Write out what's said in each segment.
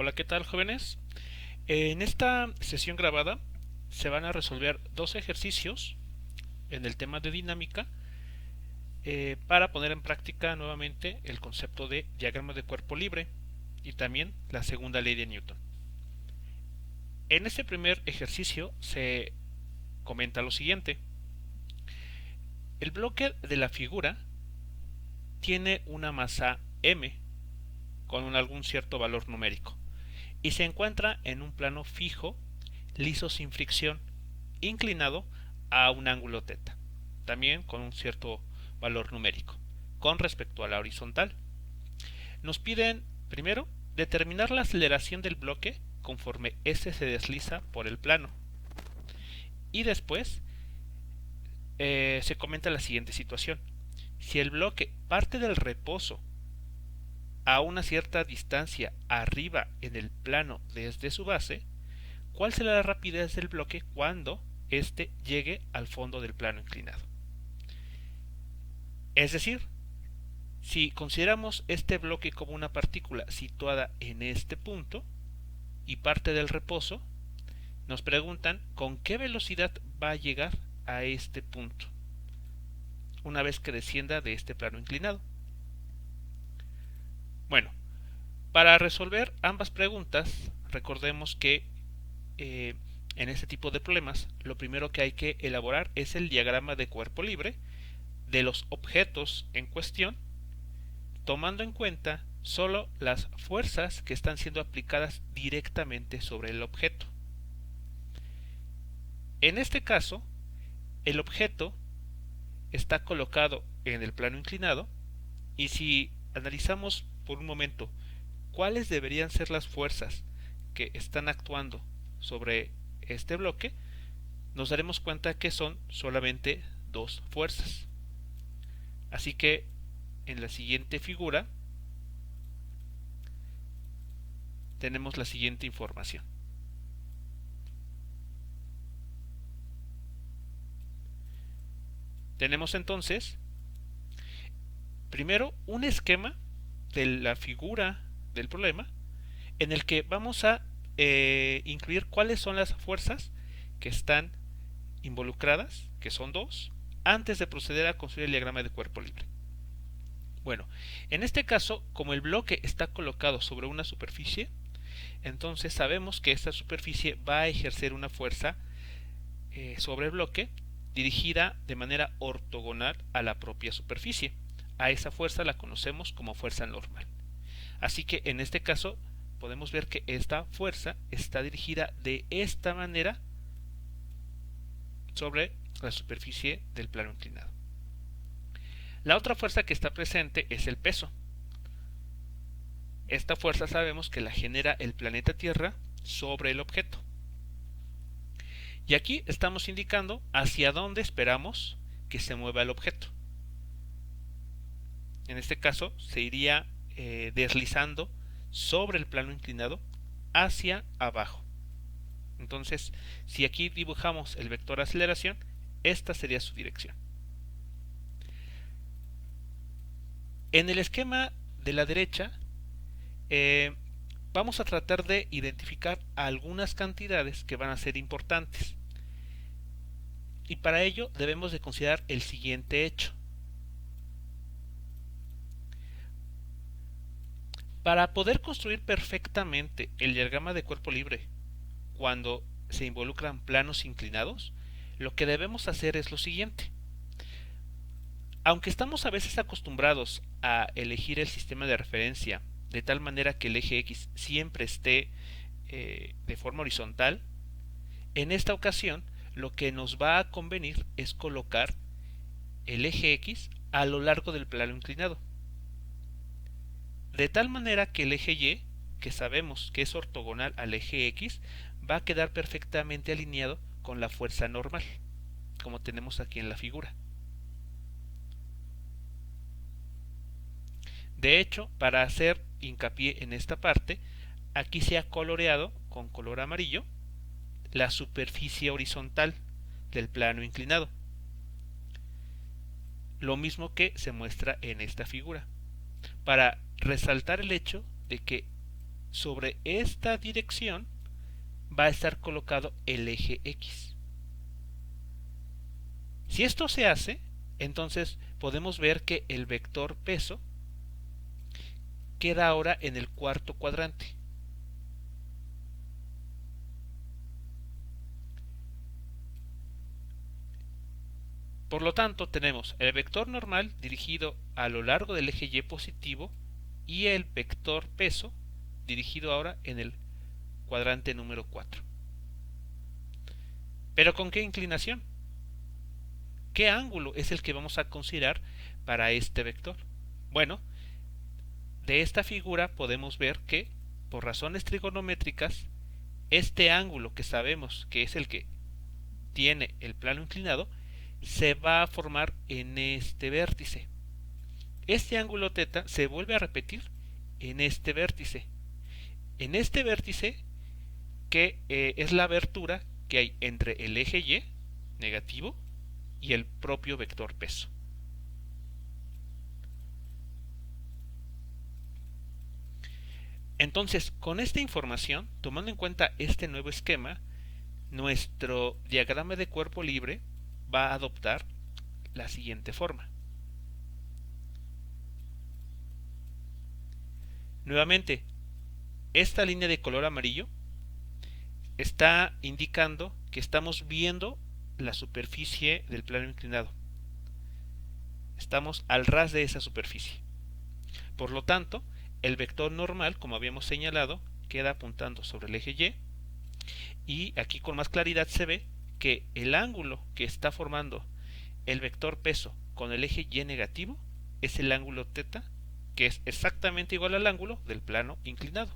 Hola, ¿qué tal, jóvenes? En esta sesión grabada se van a resolver dos ejercicios en el tema de dinámica para poner en práctica nuevamente el concepto de diagrama de cuerpo libre y también la segunda ley de Newton. En este primer ejercicio se comenta lo siguiente. El bloque de la figura tiene una masa m con algún cierto valor numérico y se encuentra en un plano fijo, liso sin fricción, inclinado a un ángulo θ, también con un cierto valor numérico, con respecto a la horizontal. Nos piden, primero, determinar la aceleración del bloque conforme éste se desliza por el plano. Y después se comenta la siguiente situación. Si el bloque parte del reposo a una cierta distancia arriba en el plano desde su base, ¿cuál será la rapidez del bloque cuando éste llegue al fondo del plano inclinado? Es decir, si consideramos este bloque como una partícula situada en este punto y parte del reposo, nos preguntan con qué velocidad va a llegar a este punto una vez que descienda de este plano inclinado. Bueno, para resolver ambas preguntas, recordemos que en este tipo de problemas, lo primero que hay que elaborar es el diagrama de cuerpo libre de los objetos en cuestión, tomando en cuenta solo las fuerzas que están siendo aplicadas directamente sobre el objeto. En este caso, el objeto está colocado en el plano inclinado y si analizamos por un momento cuáles deberían ser las fuerzas que están actuando sobre este bloque, nos daremos cuenta que son solamente dos fuerzas. Así que en la siguiente figura tenemos la siguiente información. Tenemos entonces primero un esquema de la figura del problema en el que vamos a incluir cuáles son las fuerzas que están involucradas, que son dos, antes de proceder a construir el diagrama de cuerpo libre. Bueno, en este caso, como el bloque está colocado sobre una superficie, entonces sabemos que esta superficie va a ejercer una fuerza sobre el bloque dirigida de manera ortogonal a la propia superficie. A esa fuerza la conocemos como fuerza normal. Así que en este caso podemos ver que esta fuerza está dirigida de esta manera sobre la superficie del plano inclinado. La otra fuerza que está presente es el peso. Esta fuerza sabemos que la genera el planeta Tierra sobre el objeto. Y aquí estamos indicando hacia dónde esperamos que se mueva el objeto. En este caso se iría deslizando sobre el plano inclinado hacia abajo. Entonces, si aquí dibujamos el vector aceleración, esta sería su dirección. En el esquema de la derecha, vamos a tratar de identificar algunas cantidades que van a ser importantes. Y para ello debemos de considerar el siguiente hecho. Para poder construir perfectamente el diagrama de cuerpo libre cuando se involucran planos inclinados, lo que debemos hacer es lo siguiente. Aunque estamos a veces acostumbrados a elegir el sistema de referencia de tal manera que el eje X siempre esté de forma horizontal, en esta ocasión lo que nos va a convenir es colocar el eje X a lo largo del plano inclinado. De tal manera que el eje Y, que sabemos que es ortogonal al eje X, va a quedar perfectamente alineado con la fuerza normal, como tenemos aquí en la figura. De hecho, para hacer hincapié en esta parte, aquí se ha coloreado con color amarillo la superficie horizontal del plano inclinado. Lo mismo que se muestra en esta figura, para resaltar el hecho de que sobre esta dirección va a estar colocado el eje X. Si esto se hace, entonces podemos ver que el vector peso queda ahora en el cuarto cuadrante. Por lo tanto, tenemos el vector normal dirigido a lo largo del eje Y positivo y el vector peso dirigido ahora en el cuadrante número 4. ¿Pero con qué inclinación? ¿Qué ángulo es el que vamos a considerar para este vector? Bueno, de esta figura podemos ver que, por razones trigonométricas, este ángulo que sabemos que es el que tiene el plano inclinado, se va a formar en este vértice. Este ángulo θ se vuelve a repetir en este vértice. En este vértice, que es la abertura que hay entre el eje Y negativo y el propio vector peso. Entonces, con esta información, tomando en cuenta este nuevo esquema, nuestro diagrama de cuerpo libre va a adoptar la siguiente forma. Nuevamente, esta línea de color amarillo está indicando que estamos viendo la superficie del plano inclinado. Estamos al ras de esa superficie. Por lo tanto, el vector normal, como habíamos señalado, queda apuntando sobre el eje Y aquí con más claridad se ve que el ángulo que está formando el vector peso con el eje Y negativo es el ángulo θ, que es exactamente igual al ángulo del plano inclinado.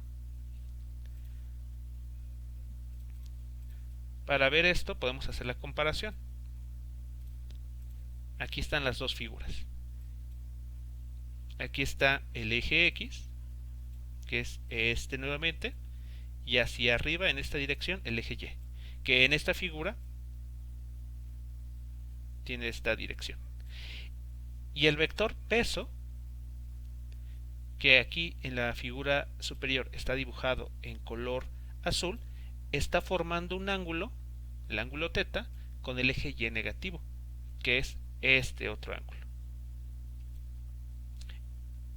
Para ver esto podemos hacer la comparación. Aquí están las dos figuras. Aquí está el eje X, que es este nuevamente, y hacia arriba en esta dirección el eje Y, que en esta figura tiene esta dirección. Y el vector peso, que aquí en la figura superior está dibujado en color azul, está formando un ángulo, el ángulo θ, con el eje Y negativo, que es este otro ángulo.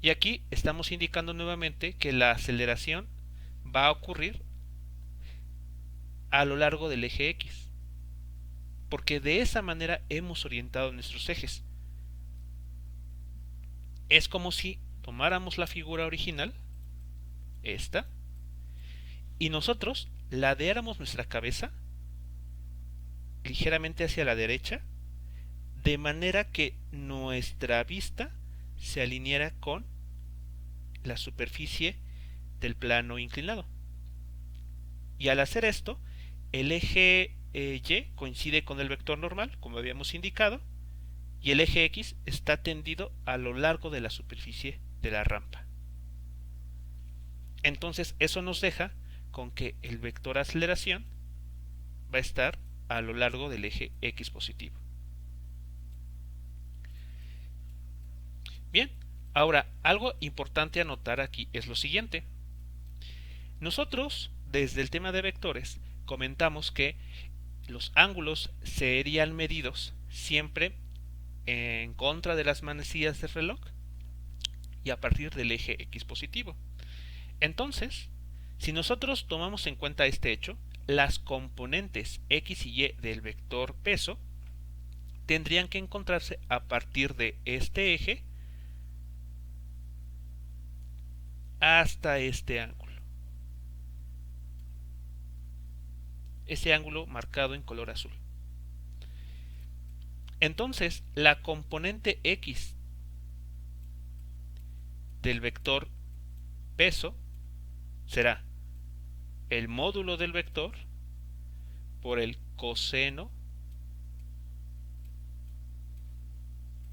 Y aquí estamos indicando nuevamente que la aceleración va a ocurrir a lo largo del eje X, porque de esa manera hemos orientado nuestros ejes. Es como si tomáramos la figura original, esta, y nosotros ladeáramos nuestra cabeza ligeramente hacia la derecha, de manera que nuestra vista se alineara con la superficie del plano inclinado. Y al hacer esto, el eje Y coincide con el vector normal, como habíamos indicado, y el eje X está tendido a lo largo de la superficie de la rampa. Entonces eso nos deja con que el vector aceleración va a estar a lo largo del eje X positivo. Bien, ahora algo importante a notar aquí es lo siguiente. Nosotros, desde el tema de vectores, comentamos que los ángulos serían medidos siempre en contra de las manecillas del reloj y a partir del eje X positivo. Entonces, si nosotros tomamos en cuenta este hecho, las componentes X y Y del vector peso tendrían que encontrarse a partir de este eje hasta este ángulo. Ese ángulo marcado en color azul. Entonces, la componente X del vector peso será el módulo del vector por el coseno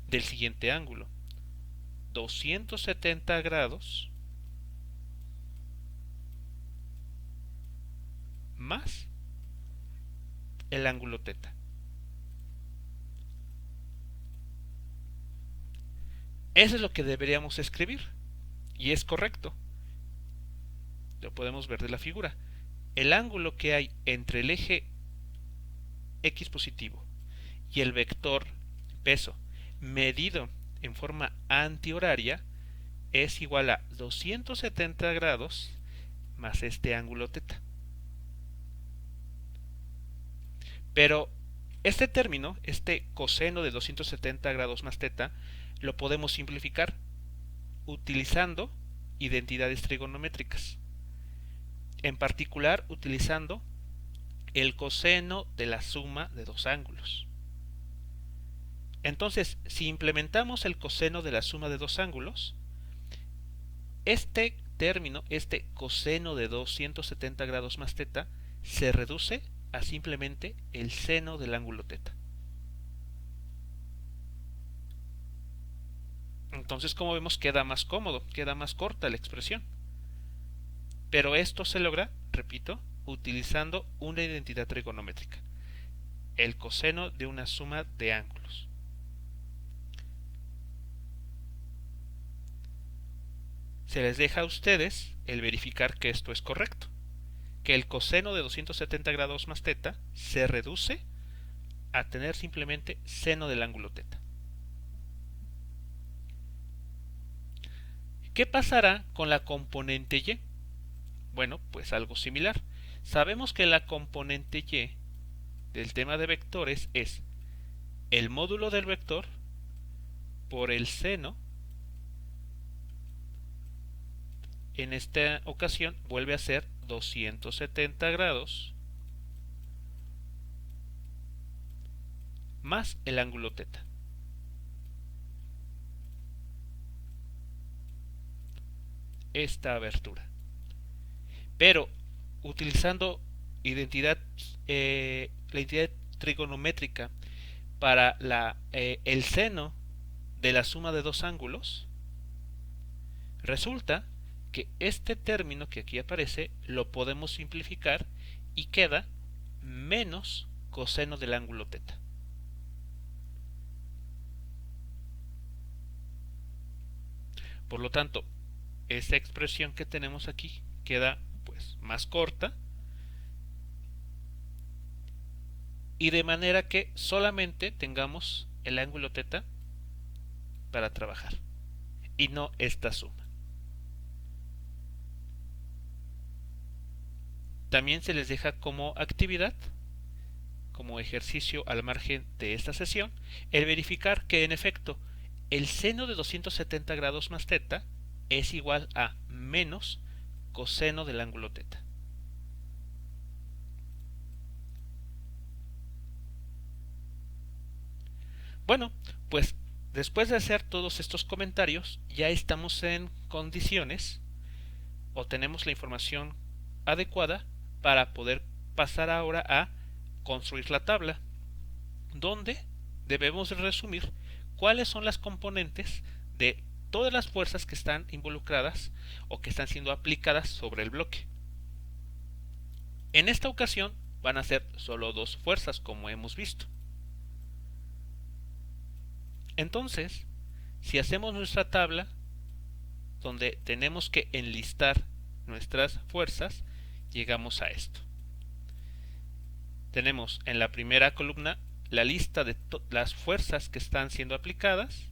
del siguiente ángulo, 270 grados más el ángulo θ. Eso es lo que deberíamos escribir, y es correcto. lo podemos ver de la figura. El ángulo que hay entre el eje x positivo y el vector peso medido en forma antihoraria es igual a 270 grados más este ángulo θ. Pero este término, este coseno de 270 grados más θ, lo podemos simplificar utilizando identidades trigonométricas. En particular, utilizando el coseno de la suma de dos ángulos. Entonces, si implementamos el coseno de la suma de dos ángulos, este término, este coseno de 270 grados más θ, se reduce a simplemente el seno del ángulo θ. Entonces, como vemos, queda más cómodo, queda más corta la expresión. Pero esto se logra, repito, utilizando una identidad trigonométrica, el coseno de una suma de ángulos. Se les deja a ustedes el verificar que esto es correcto, que el coseno de 270 grados más θ se reduce a tener simplemente seno del ángulo θ. ¿Qué pasará con la componente y? Bueno, pues algo similar. Sabemos que la componente y del tema de vectores es el módulo del vector por el seno. En esta ocasión vuelve a ser 270 grados más el ángulo θ. Esta abertura. Pero utilizando la identidad trigonométrica para el seno de la suma de dos ángulos, resulta que este término que aquí aparece lo podemos simplificar y queda menos coseno del ángulo θ. Por lo tanto, esta expresión que tenemos aquí queda pues más corta, y de manera que solamente tengamos el ángulo θ para trabajar y no esta suma. También se les deja como actividad, como ejercicio al margen de esta sesión, el verificar que en efecto el seno de 270 grados más θ es igual a menos coseno del ángulo θ. Bueno, pues después de hacer todos estos comentarios, ya estamos en condiciones o tenemos la información adecuada para poder pasar ahora a construir la tabla, donde debemos resumir cuáles son las componentes de todas las fuerzas que están involucradas o que están siendo aplicadas sobre el bloque. En esta ocasión van a ser solo dos fuerzas, como hemos visto. Entonces, si hacemos nuestra tabla, donde tenemos que enlistar nuestras fuerzas, llegamos a esto. Tenemos en la primera columna la lista de las fuerzas que están siendo aplicadas,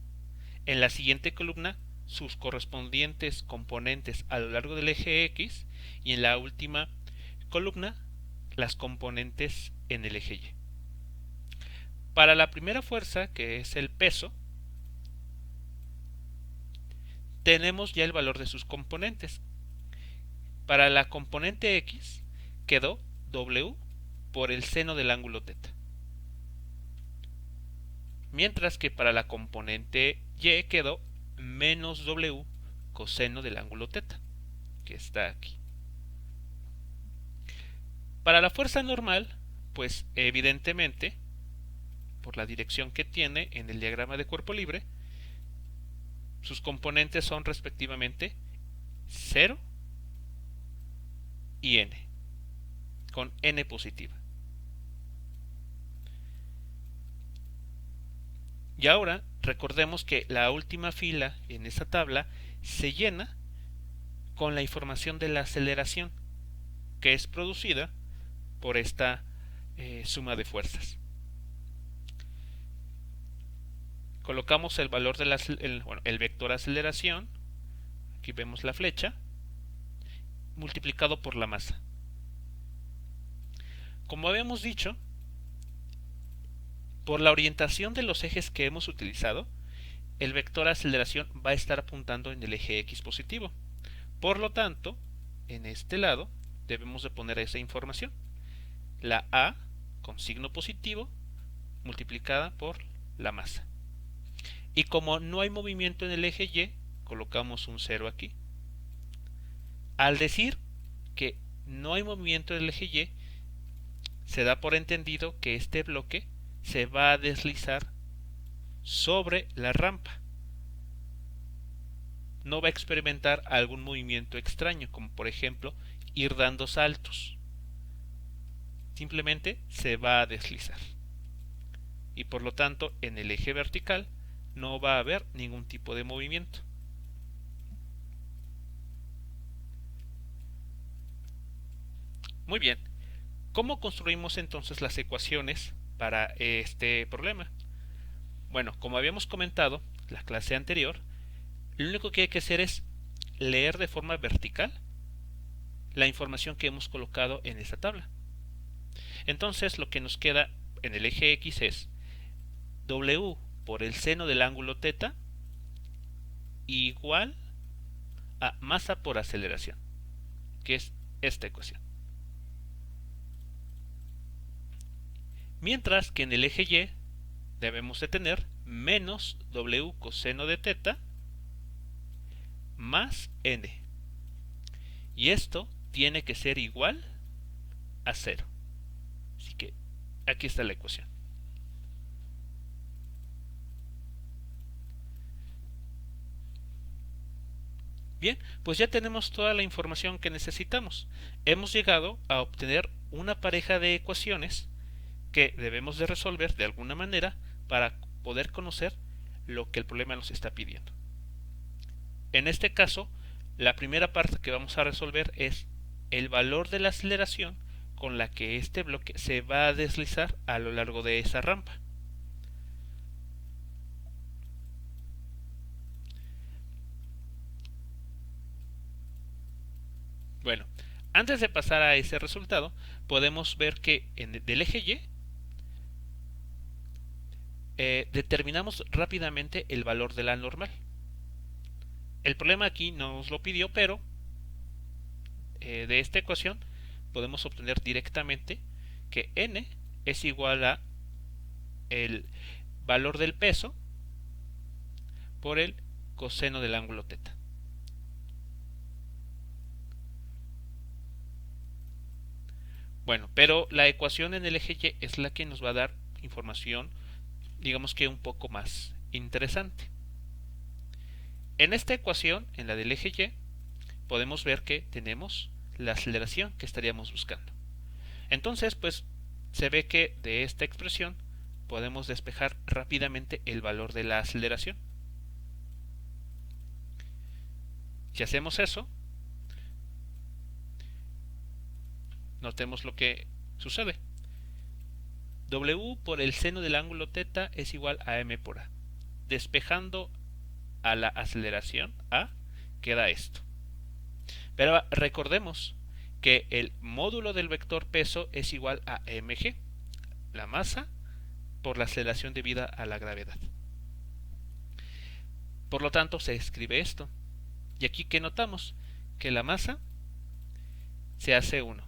en la siguiente columna sus correspondientes componentes a lo largo del eje X, y en la última columna las componentes en el eje Y. Para la primera fuerza, que es el peso, tenemos ya el valor de sus componentes. Para la componente X quedó W por el seno del ángulo θ. Mientras que para la componente Y quedó menos W coseno del ángulo θ, que está aquí. Para la fuerza normal, pues evidentemente, por la dirección que tiene en el diagrama de cuerpo libre, sus componentes son respectivamente 0 y n, con n positiva. Y ahora recordemos que la última fila en esta tabla se llena con la información de la aceleración que es producida por esta suma de fuerzas. Colocamos el valor de el vector aceleración, aquí vemos la flecha, multiplicado por la masa. Como habíamos dicho, por la orientación de los ejes que hemos utilizado, el vector aceleración va a estar apuntando en el eje X positivo. Por lo tanto, en este lado debemos de poner esa información. La A con signo positivo multiplicada por la masa. Y como no hay movimiento en el eje Y, colocamos un 0 aquí. Al decir que no hay movimiento en el eje Y, se da por entendido que este bloque se va a deslizar sobre la rampa. No va a experimentar algún movimiento extraño, como por ejemplo ir dando saltos. Simplemente se va a deslizar. Y por lo tanto, en el eje vertical no va a haber ningún tipo de movimiento. Muy bien. ¿Cómo construimos entonces las ecuaciones para este problema? Bueno, como habíamos comentado en la clase anterior, lo único que hay que hacer es leer de forma vertical la información que hemos colocado en esta tabla. Entonces lo que nos queda en el eje X es W por el seno del ángulo θ igual a masa por aceleración, que es esta ecuación. Mientras que en el eje Y debemos de tener menos W coseno de θ más N. Y esto tiene que ser igual a 0. Así que aquí está la ecuación. Bien, pues ya tenemos toda la información que necesitamos. Hemos llegado a obtener una pareja de ecuaciones que debemos de resolver de alguna manera para poder conocer lo que el problema nos está pidiendo. En este caso, la primera parte que vamos a resolver es el valor de la aceleración con la que este bloque se va a deslizar a lo largo de esa rampa. Bueno, antes de pasar a ese resultado, podemos ver que del eje Y determinamos rápidamente el valor de la normal. El problema aquí no nos lo pidió, pero de esta ecuación podemos obtener directamente que N es igual a el valor del peso por el coseno del ángulo θ. Bueno, pero la ecuación en el eje Y es la que nos va a dar información, digamos que un poco más interesante. En esta ecuación, en la del eje Y, podemos ver que tenemos la aceleración que estaríamos buscando. Entonces, pues, se ve que de esta expresión podemos despejar rápidamente el valor de la aceleración. Si hacemos eso, notemos lo que sucede. W por el seno del ángulo θ es igual a m por a. Despejando a la aceleración a, queda esto. Pero recordemos que el módulo del vector peso es igual a mg, la masa por la aceleración debida a la gravedad. Por lo tanto, se escribe esto. Y aquí, ¿qué notamos? Que la masa se hace 1.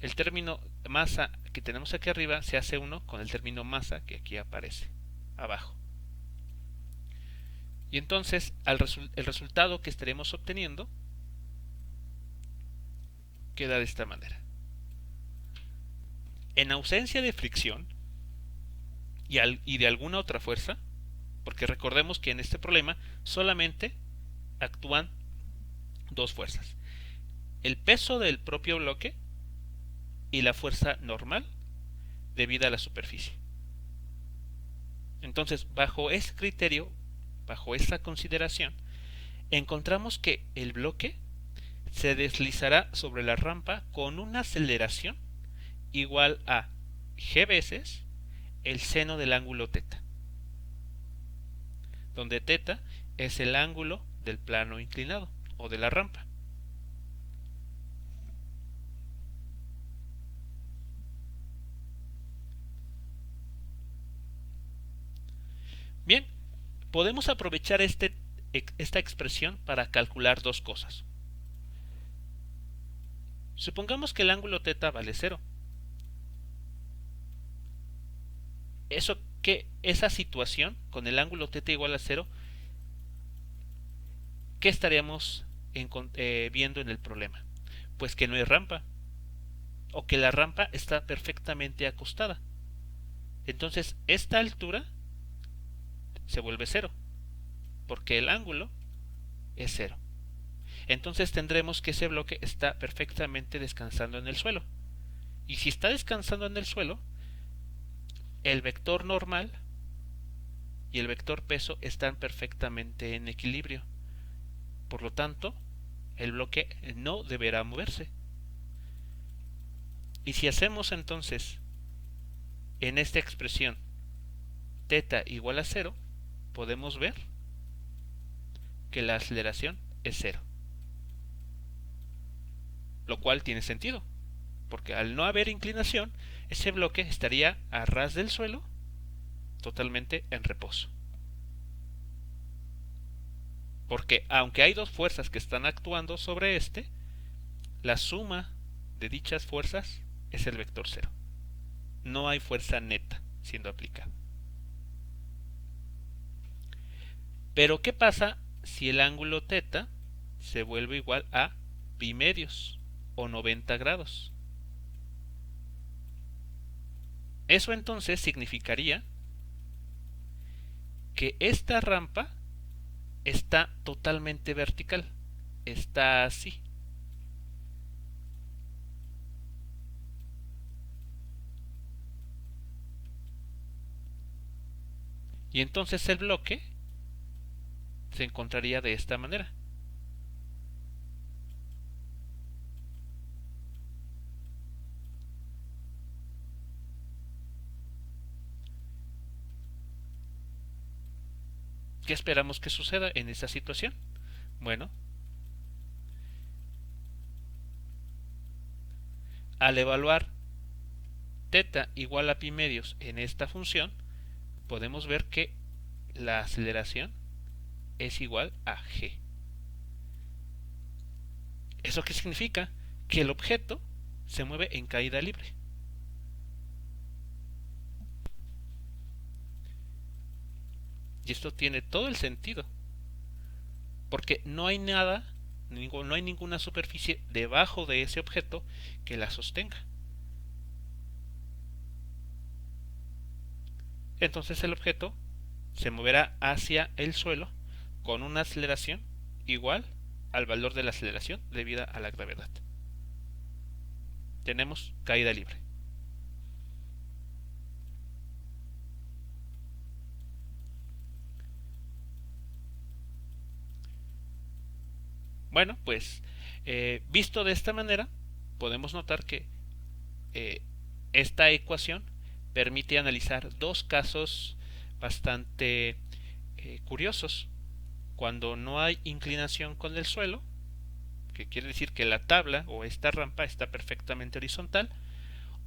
El término masa que tenemos aquí arriba se hace 1 con el término masa que aquí aparece abajo. Y entonces el resultado que estaremos obteniendo queda de esta manera. En ausencia de fricción y de alguna otra fuerza, porque recordemos que en este problema solamente actúan dos fuerzas: el peso del propio bloque y la fuerza normal debida a la superficie. Entonces, bajo ese criterio, bajo esa consideración, encontramos que el bloque se deslizará sobre la rampa con una aceleración igual a g veces el seno del ángulo θ, donde θ es el ángulo del plano inclinado o de la rampa. Bien, podemos aprovechar esta expresión para calcular dos cosas. Supongamos que el ángulo θ vale 0. Esa situación con el ángulo θ igual a 0, ¿qué estaríamos viendo en el problema? Pues que no hay rampa, o que la rampa está perfectamente acostada. Entonces esta altura se vuelve 0, porque el ángulo es 0. Entonces tendremos que ese bloque está perfectamente descansando en el suelo. Y si está descansando en el suelo, el vector normal y el vector peso están perfectamente en equilibrio. Por lo tanto, el bloque no deberá moverse. Y si hacemos entonces en esta expresión θ igual a 0, podemos ver que la aceleración es 0. Lo cual tiene sentido, porque al no haber inclinación, ese bloque estaría a ras del suelo, totalmente en reposo. Porque aunque hay dos fuerzas que están actuando sobre este, la suma de dichas fuerzas es el vector 0. No hay fuerza neta siendo aplicada. Pero ¿qué pasa si el ángulo θ se vuelve igual a pi medios o 90 grados? Eso entonces significaría que esta rampa está totalmente vertical, está así. Y entonces el bloque se encontraría de esta manera. ¿Qué esperamos que suceda en esta situación? Bueno, al evaluar θ igual a pi medios en esta función, podemos ver que la aceleración es igual a g. ¿Eso qué significa? Que el objeto se mueve en caída libre. Y esto tiene todo el sentido, porque no hay nada, no hay ninguna superficie debajo de ese objeto que la sostenga. Entonces el objeto se moverá hacia el suelo con una aceleración igual al valor de la aceleración debida a la gravedad. Tenemos caída libre. Bueno, pues visto de esta manera, podemos notar que esta ecuación permite analizar dos casos bastante curiosos. Cuando no hay inclinación con el suelo, que quiere decir que la tabla o esta rampa está perfectamente horizontal,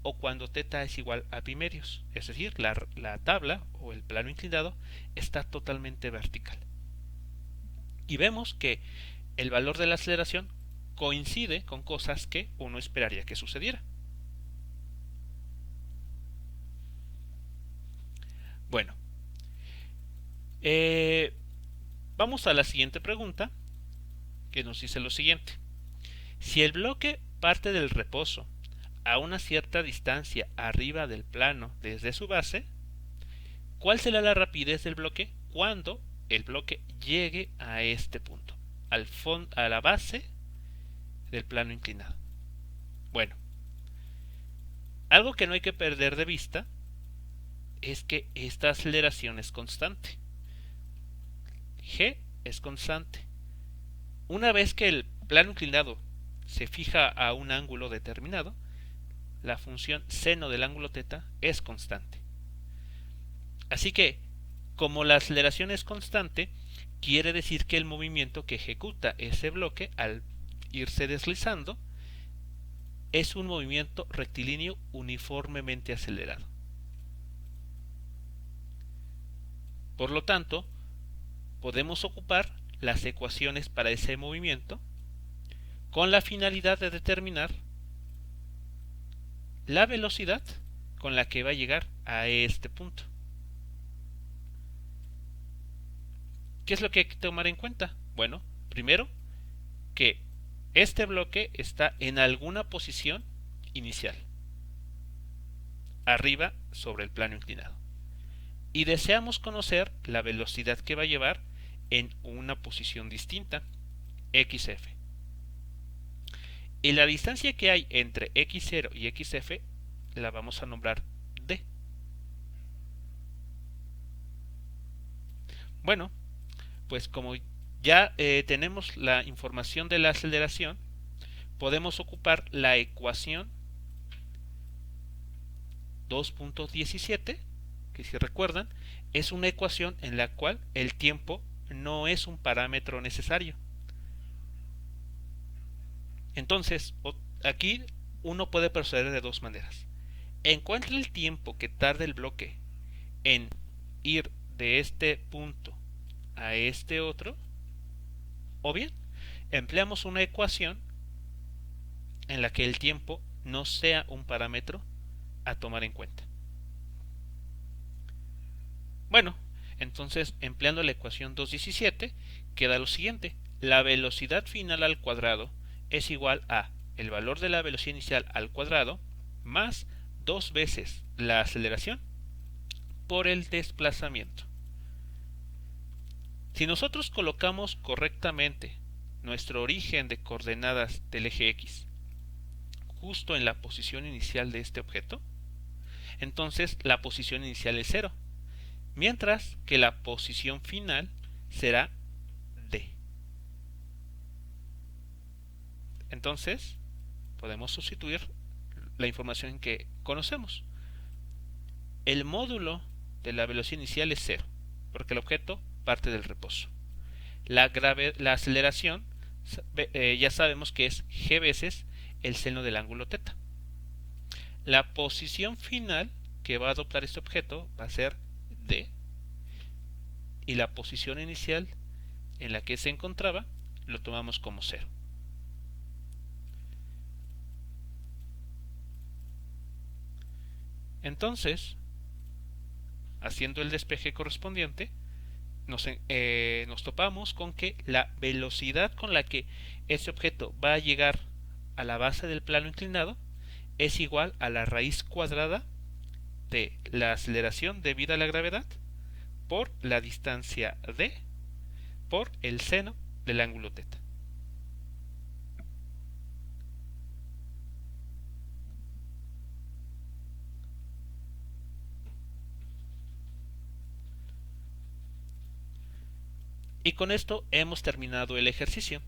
o cuando θ es igual a pi medios, es decir, la tabla o el plano inclinado está totalmente vertical. Y vemos que el valor de la aceleración coincide con cosas que uno esperaría que sucediera. Bueno, vamos a la siguiente pregunta, que nos dice lo siguiente. Si el bloque parte del reposo a una cierta distancia arriba del plano desde su base, ¿cuál será la rapidez del bloque cuando el bloque llegue a este punto, a la base del plano inclinado? Bueno, algo que no hay que perder de vista es que esta aceleración es constante. G es constante Una vez que el plano inclinado se fija a un ángulo determinado, la función seno del ángulo θ es constante. Así que, como la aceleración es constante, quiere decir que el movimiento que ejecuta ese bloque al irse deslizando es un movimiento rectilíneo uniformemente acelerado. Por lo tanto, podemos ocupar las ecuaciones para ese movimiento con la finalidad de determinar la velocidad con la que va a llegar a este punto. ¿Qué es lo que hay que tomar en cuenta? Bueno, primero, que este bloque está en alguna posición inicial, arriba sobre el plano inclinado. Y deseamos conocer la velocidad que va a llevar en una posición distinta, xf. Y la distancia que hay entre x0 y xf la vamos a nombrar d. Bueno, pues como ya tenemos la información de la aceleración, podemos ocupar la ecuación 2.17, que si recuerdan, es una ecuación en la cual el tiempo no es un parámetro necesario. Entonces, aquí uno puede proceder de dos maneras. Encuentra el tiempo que tarda el bloque en ir de este punto a este otro, o bien empleamos una ecuación en la que el tiempo no sea un parámetro a tomar en cuenta. Bueno, entonces empleando la ecuación 2.17 queda lo siguiente: la velocidad final al cuadrado es igual a el valor de la velocidad inicial al cuadrado más 2 veces la aceleración por el desplazamiento. Si nosotros colocamos correctamente nuestro origen de coordenadas del eje X justo en la posición inicial de este objeto, entonces la posición inicial es 0, mientras que la posición final será D. Entonces podemos sustituir la información que conocemos. El módulo de la velocidad inicial es 0, porque el objeto parte del reposo. La aceleración ya sabemos que es g veces el seno del ángulo θ. La posición final que va a adoptar este objeto va a ser D, y la posición inicial en la que se encontraba lo tomamos como 0. Entonces, haciendo el despeje correspondiente, nos topamos con que la velocidad con la que ese objeto va a llegar a la base del plano inclinado es igual a la raíz cuadrada de la aceleración debida a la gravedad por la distancia d por el seno del ángulo θ. Y con esto hemos terminado el ejercicio.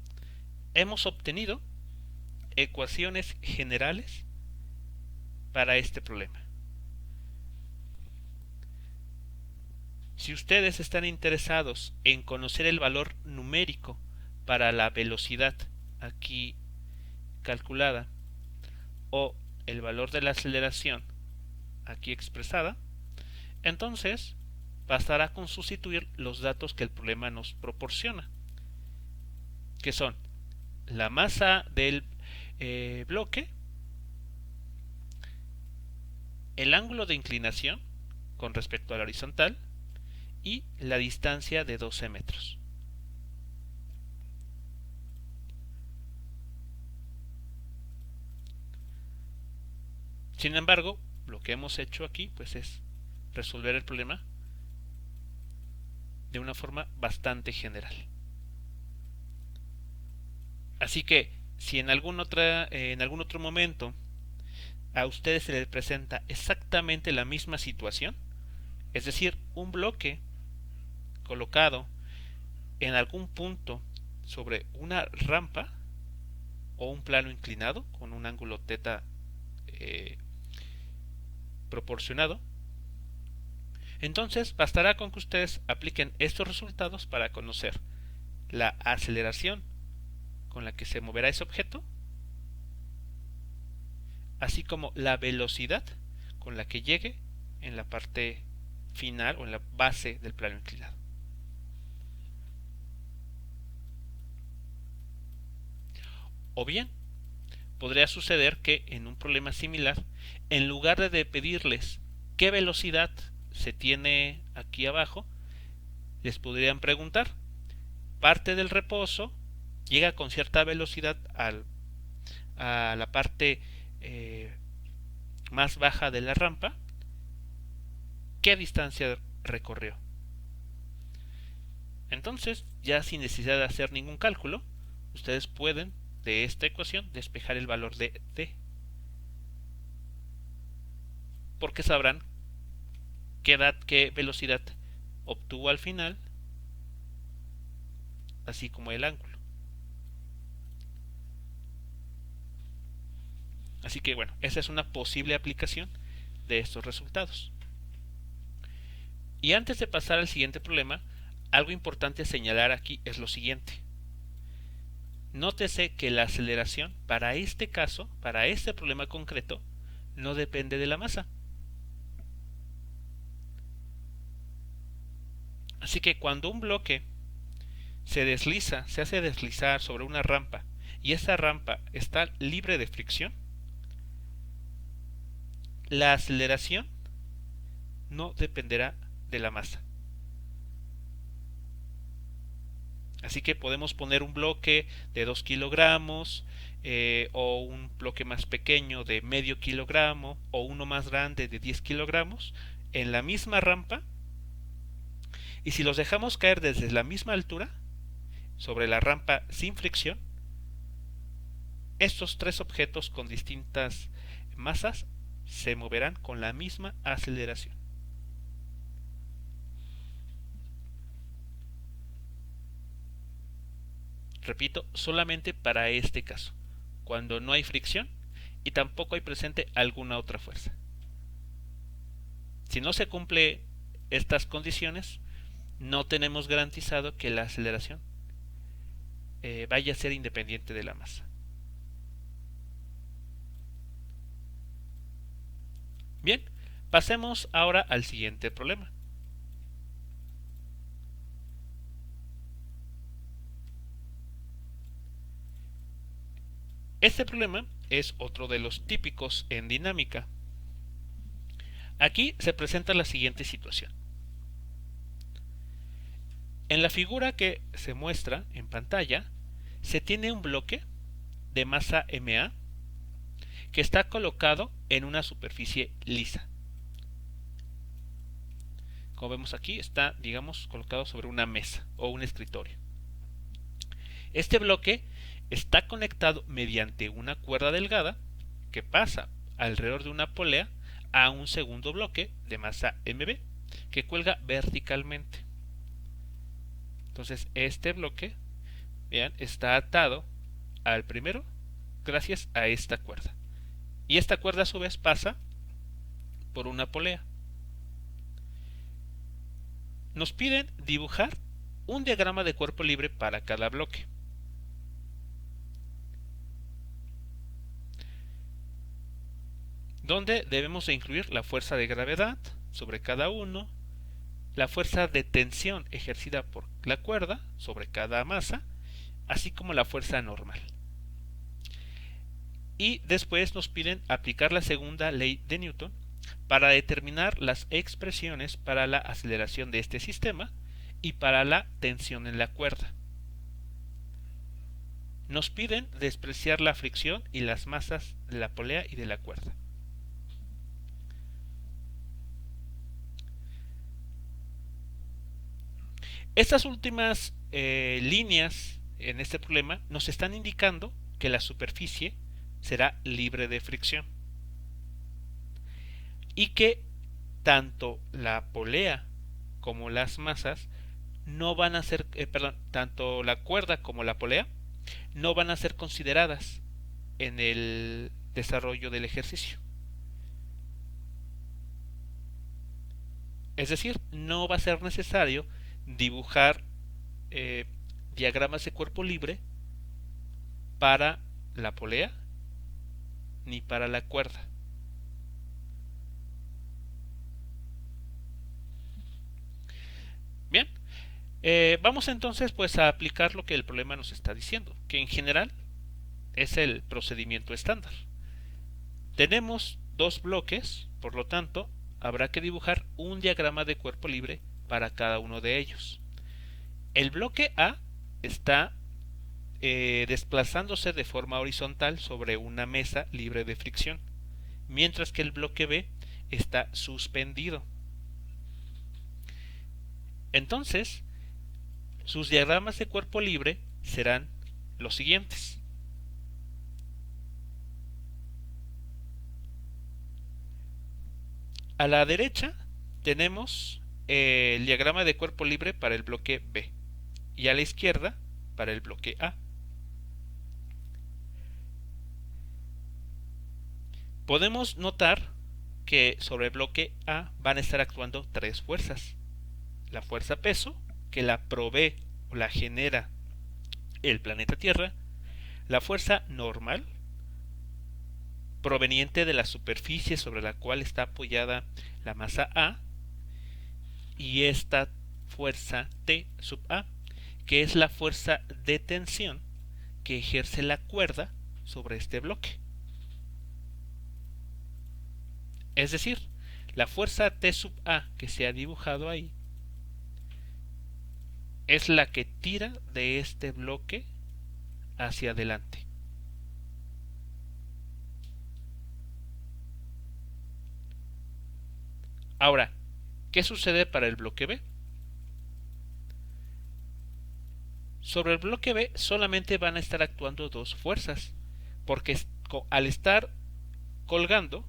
Hemos obtenido ecuaciones generales para este problema. Si ustedes están interesados en conocer el valor numérico para la velocidad aquí calculada o el valor de la aceleración aquí expresada, entonces bastará con sustituir los datos que el problema nos proporciona, que son la masa del bloque, el ángulo de inclinación con respecto a la horizontal y la distancia de 12 metros. Sin embargo, lo que hemos hecho aquí pues es resolver el problema de una forma bastante general. Así que si en algún otro momento a ustedes se les presenta exactamente la misma situación, es decir, un bloque colocado en algún punto sobre una rampa o un plano inclinado con un ángulo θ proporcionado, entonces bastará con que ustedes apliquen estos resultados para conocer la aceleración con la que se moverá ese objeto, así como la velocidad con la que llegue en la parte final o en la base del plano inclinado. O bien, podría suceder que en un problema similar, en lugar de pedirles qué velocidad se tiene aquí abajo, les podrían preguntar, parte del reposo llega con cierta velocidad a la parte más baja de la rampa, ¿qué distancia recorrió? Entonces, ya sin necesidad de hacer ningún cálculo, ustedes pueden de esta ecuación despejar el valor de t, porque sabrán qué velocidad obtuvo al final, así como el ángulo. Así que bueno, esa es una posible aplicación de estos resultados. Y antes de pasar al siguiente problema, algo importante a señalar aquí es lo siguiente. Nótese que la aceleración para este caso, para este problema concreto, no depende de la masa. Así que cuando un bloque se hace deslizar sobre una rampa y esa rampa está libre de fricción, la aceleración no dependerá de la masa. Así que podemos poner un bloque de 2 kilogramos o un bloque más pequeño de medio kilogramo o uno más grande de 10 kilogramos en la misma rampa, y si los dejamos caer desde la misma altura sobre la rampa sin fricción, estos tres objetos con distintas masas se moverán con la misma aceleración. Repito, solamente para este caso, cuando no hay fricción y tampoco hay presente alguna otra fuerza. Si no se cumple estas condiciones, no tenemos garantizado que la aceleración vaya a ser independiente de la masa. Bien, pasemos ahora al siguiente problema. Este problema es otro de los típicos en dinámica. Aquí se presenta la siguiente situación. En la figura que se muestra en pantalla, se tiene un bloque de masa MA que está colocado en una superficie lisa. Como vemos aquí, está, digamos, colocado sobre una mesa o un escritorio. Este bloque está conectado mediante una cuerda delgada que pasa alrededor de una polea a un segundo bloque de masa MB que cuelga verticalmente. Entonces este bloque, vean, está atado al primero gracias a esta cuerda. Y esta cuerda a su vez pasa por una polea. Nos piden dibujar un diagrama de cuerpo libre para cada bloque. Donde debemos de incluir la fuerza de gravedad sobre cada uno, la fuerza de tensión ejercida por la cuerda sobre cada masa, así como la fuerza normal. Y después nos piden aplicar la segunda ley de Newton para determinar las expresiones para la aceleración de este sistema y para la tensión en la cuerda. Nos piden despreciar la fricción y las masas de la polea y de la cuerda. Estas últimas líneas en este problema nos están indicando que la superficie será libre de fricción y que tanto la polea como las masas no van a ser, tanto la cuerda como la polea no van a ser consideradas en el desarrollo del ejercicio. Es decir, no va a ser necesario dibujar eh, diagramas de cuerpo libre para la polea ni para la cuerda. Bien, vamos entonces pues a aplicar lo que el problema nos está diciendo, que en general es el procedimiento estándar. Tenemos dos bloques, por lo tanto, habrá que dibujar un diagrama de cuerpo libre para cada uno de ellos. El bloque A está desplazándose de forma horizontal sobre una mesa libre de fricción, mientras que el bloque B está suspendido. Entonces, sus diagramas de cuerpo libre serán los siguientes. A la derecha tenemos el diagrama de cuerpo libre para el bloque B y a la izquierda para el bloque A. Podemos notar que sobre el bloque A van a estar actuando tres fuerzas. La fuerza peso, que la provee o la genera el planeta Tierra. La fuerza normal, proveniente de la superficie sobre la cual está apoyada la masa A. Y esta fuerza T sub A, que es la fuerza de tensión que ejerce la cuerda sobre este bloque. Es decir, la fuerza T sub A que se ha dibujado ahí es la que tira de este bloque hacia adelante. Ahora, ¿qué sucede para el bloque B? Sobre el bloque B solamente van a estar actuando dos fuerzas, porque al estar colgando,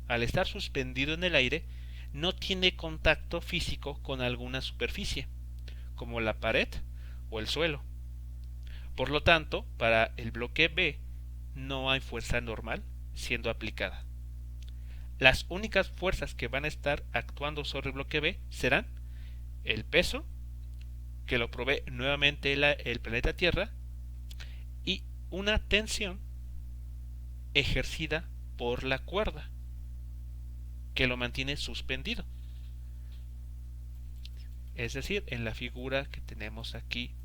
al estar suspendido en el aire, no tiene contacto físico con alguna superficie, como la pared o el suelo. Por lo tanto, para el bloque B no hay fuerza normal siendo aplicada. Las únicas fuerzas que van a estar actuando sobre el bloque B serán el peso, que lo provee nuevamente el planeta Tierra, y una tensión ejercida por la cuerda, que lo mantiene suspendido. Es decir, en la figura que tenemos aquí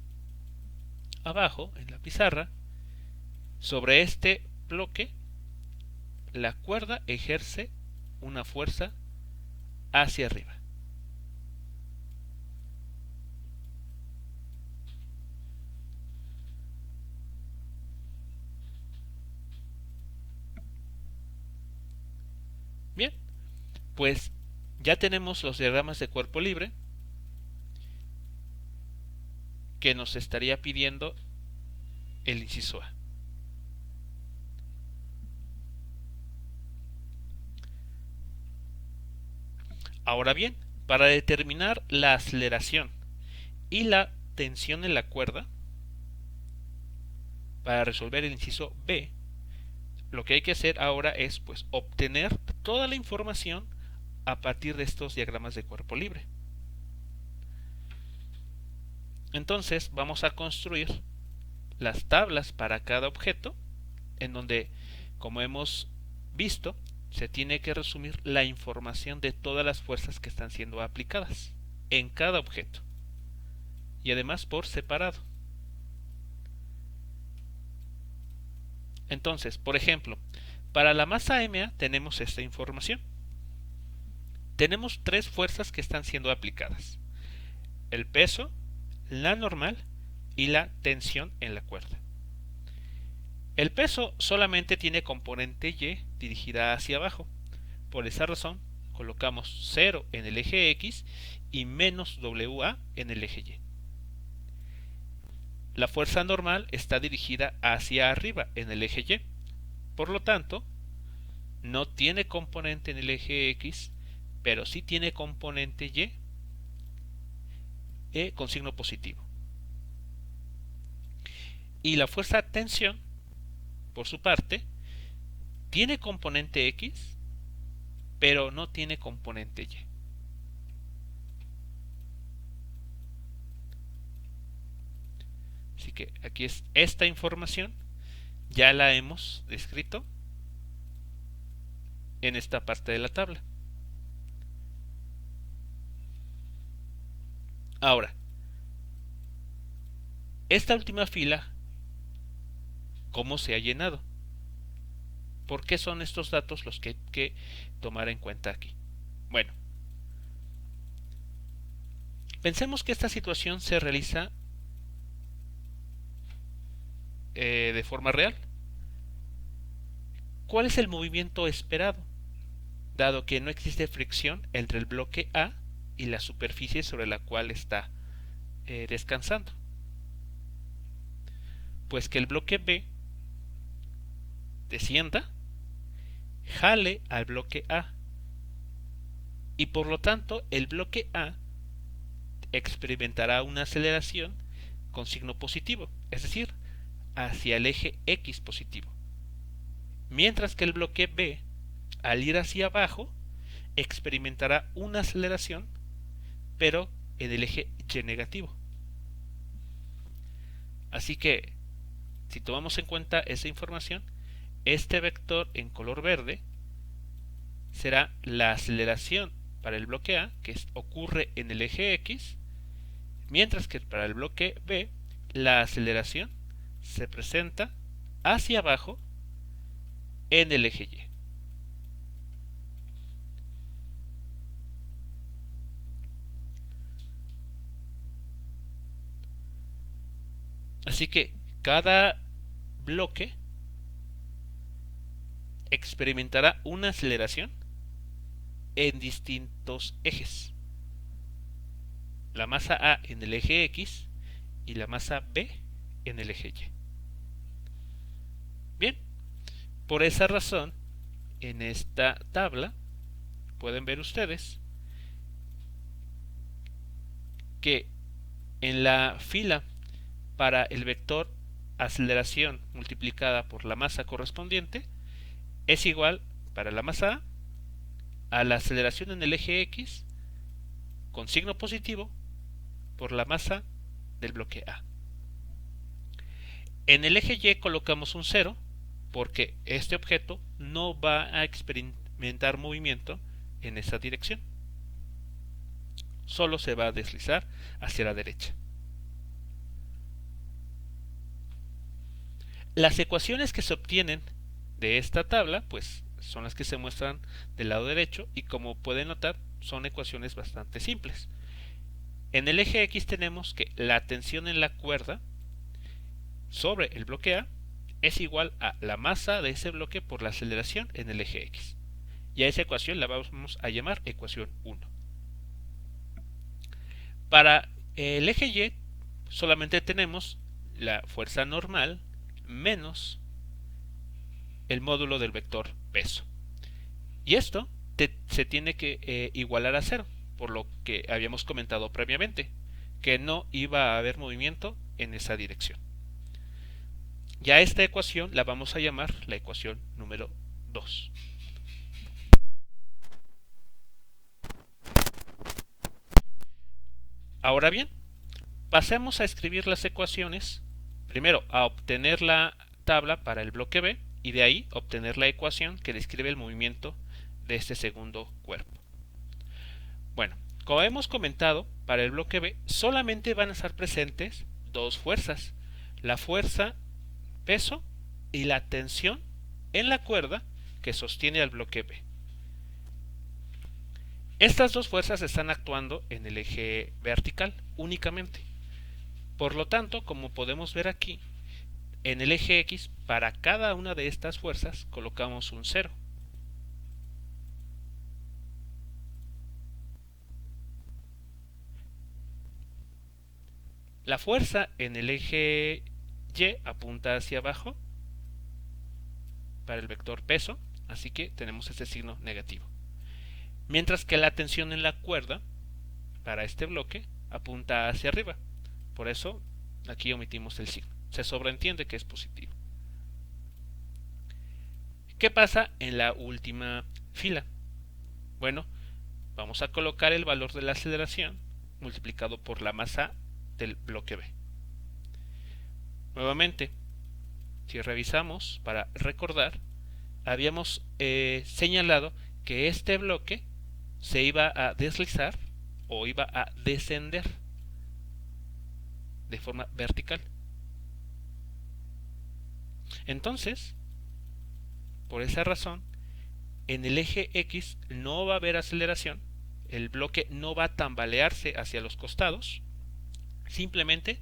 abajo, en la pizarra, sobre este bloque, la cuerda ejerce una fuerza hacia arriba. Bien, pues ya tenemos los diagramas de cuerpo libre que nos estaría pidiendo el inciso A. Ahora bien, para determinar la aceleración y la tensión en la cuerda, para resolver el inciso B, lo que hay que hacer ahora es pues obtener toda la información a partir de estos diagramas de cuerpo libre. Entonces vamos a construir las tablas para cada objeto, en donde, como hemos visto, se tiene que resumir la información de todas las fuerzas que están siendo aplicadas en cada objeto, y además por separado. Entonces, por ejemplo, para la masa MA tenemos esta información. Tenemos tres fuerzas que están siendo aplicadas: el peso, la normal y la tensión en la cuerda. El peso solamente tiene componente Y dirigida hacia abajo. Por esa razón, colocamos 0 en el eje X y menos WA en el eje Y. La fuerza normal está dirigida hacia arriba en el eje Y. Por lo tanto, no tiene componente en el eje X, pero sí tiene componente Y con signo positivo. Y la fuerza tensión, por su parte, tiene componente X, pero no tiene componente Y. Así que aquí es esta información, ya la hemos descrito en esta parte de la tabla. Ahora, esta última fila, ¿cómo se ha llenado? ¿Por qué son estos datos los que hay que tomar en cuenta aquí? Bueno, pensemos que esta situación se realiza de forma real. ¿Cuál es el movimiento esperado? Dado que no existe fricción entre el bloque A y la superficie sobre la cual está descansando. Pues que el bloque B descienda, jale al bloque A, y por lo tanto el bloque A experimentará una aceleración con signo positivo, es decir, hacia el eje X positivo, mientras que el bloque B, al ir hacia abajo, experimentará una aceleración, pero en el eje Y negativo. Así que, si tomamos en cuenta esa información, este vector en color verde será la aceleración para el bloque A, que ocurre en el eje X, mientras que para el bloque B, la aceleración se presenta hacia abajo en el eje Y. Así que cada bloque experimentará una aceleración en distintos ejes. La masa A en el eje X y la masa B en el eje Y. Bien, por esa razón, en esta tabla pueden ver ustedes que en la fila para el vector aceleración multiplicada por la masa correspondiente es igual para la masa A la aceleración en el eje X con signo positivo por la masa del bloque A. En el eje Y colocamos un 0 porque este objeto no va a experimentar movimiento en esa dirección. Solo se va a deslizar hacia la derecha. Las ecuaciones que se obtienen de esta tabla, pues son las que se muestran del lado derecho y como pueden notar son ecuaciones bastante simples. En el eje X tenemos que la tensión en la cuerda sobre el bloque A es igual a la masa de ese bloque por la aceleración en el eje X. Y a esa ecuación la vamos a llamar ecuación 1. Para el eje Y solamente tenemos la fuerza normal menos el módulo del vector peso. Y esto se tiene que igualar a 0, por lo que habíamos comentado previamente, que no iba a haber movimiento en esa dirección. Ya esta ecuación la vamos a llamar la ecuación número 2. Ahora bien, pasemos a escribir las ecuaciones. Primero, a obtener la tabla para el bloque B y de ahí obtener la ecuación que describe el movimiento de este segundo cuerpo. Bueno, como hemos comentado, para el bloque B solamente van a estar presentes dos fuerzas: la fuerza peso y la tensión en la cuerda que sostiene al bloque B. Estas dos fuerzas están actuando en el eje vertical únicamente. Por lo tanto, como podemos ver aquí, en el eje X, para cada una de estas fuerzas colocamos un 0. La fuerza en el eje Y apunta hacia abajo para el vector peso, así que tenemos este signo negativo. Mientras que la tensión en la cuerda para este bloque apunta hacia arriba. Por eso aquí omitimos el signo. Se sobreentiende que es positivo. ¿Qué pasa en la última fila? Bueno, vamos a colocar el valor de la aceleración multiplicado por la masa del bloque B. Nuevamente, si revisamos para recordar, habíamos señalado que este bloque se iba a deslizar o iba a descender de forma vertical. Entonces, por esa razón, en el eje X no va a haber aceleración, el bloque no va a tambalearse hacia los costados, simplemente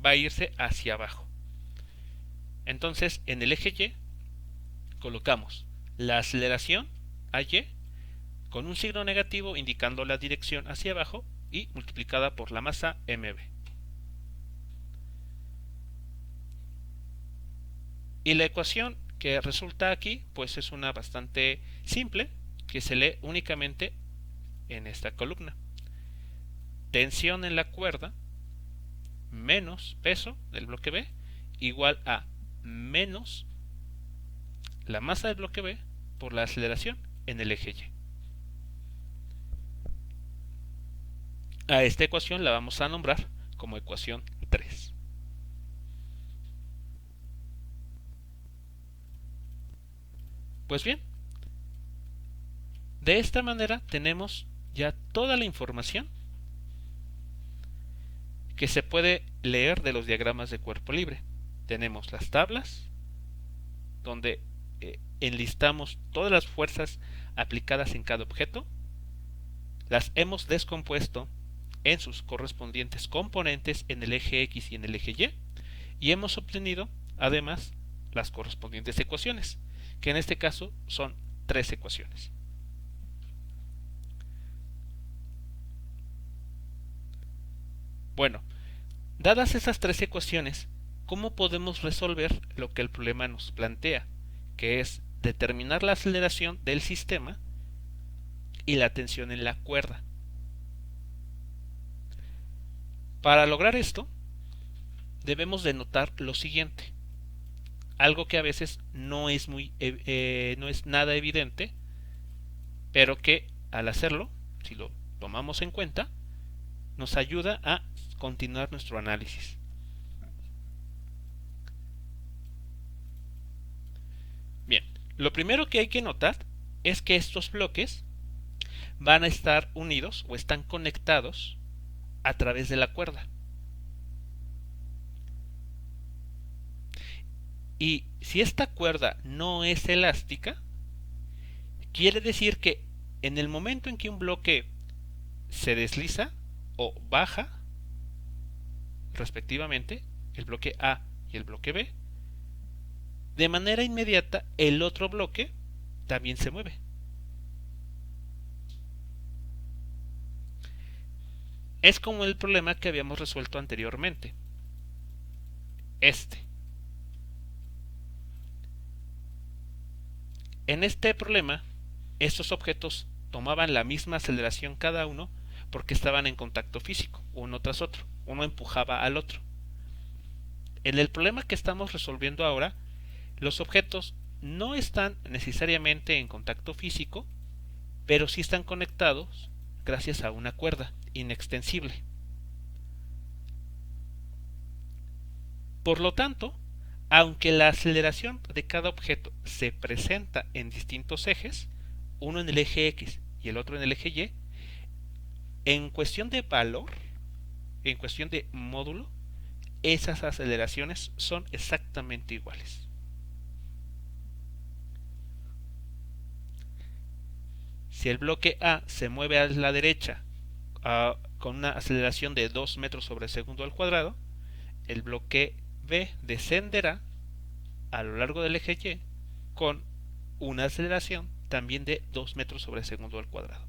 va a irse hacia abajo. Entonces, en el eje Y colocamos la aceleración AY con un signo negativo indicando la dirección hacia abajo y multiplicada por la masa MB. Y la ecuación que resulta aquí pues es una bastante simple, que se lee únicamente en esta columna. Tensión en la cuerda menos peso del bloque B igual a menos la masa del bloque B por la aceleración en el eje Y. A esta ecuación la vamos a nombrar como ecuación 3. Pues bien, de esta manera tenemos ya toda la información que se puede leer de los diagramas de cuerpo libre. Tenemos las tablas, donde enlistamos todas las fuerzas aplicadas en cada objeto, las hemos descompuesto en sus correspondientes componentes en el eje X y en el eje Y hemos obtenido además las correspondientes ecuaciones, que en este caso son 3 ecuaciones. Bueno, dadas esas 3 ecuaciones, ¿cómo podemos resolver lo que el problema nos plantea? Que es determinar la aceleración del sistema y la tensión en la cuerda. Para lograr esto, debemos de notar lo siguiente, algo que a veces no es nada evidente, pero que al hacerlo, si lo tomamos en cuenta, nos ayuda a continuar nuestro análisis. Bien, lo primero que hay que notar es que estos bloques van a estar unidos o están conectados a través de la cuerda. Y si esta cuerda no es elástica, quiere decir que en el momento en que un bloque se desliza o baja, respectivamente, el bloque A y el bloque B, de manera inmediata el otro bloque también se mueve. Es como el problema que habíamos resuelto anteriormente. En este problema, estos objetos tomaban la misma aceleración cada uno porque estaban en contacto físico, uno tras otro. Uno empujaba al otro. En el problema que estamos resolviendo ahora, los objetos no están necesariamente en contacto físico, pero sí están conectados gracias a una cuerda inextensible. Por lo tanto, aunque la aceleración de cada objeto se presenta en distintos ejes, uno en el eje X y el otro en el eje Y, en cuestión de valor, en cuestión de módulo, esas aceleraciones son exactamente iguales. Si el bloque A se mueve a la derecha con una aceleración de 2 metros sobre segundo al cuadrado, el bloque B descenderá a lo largo del eje Y con una aceleración también de 2 metros sobre segundo al cuadrado.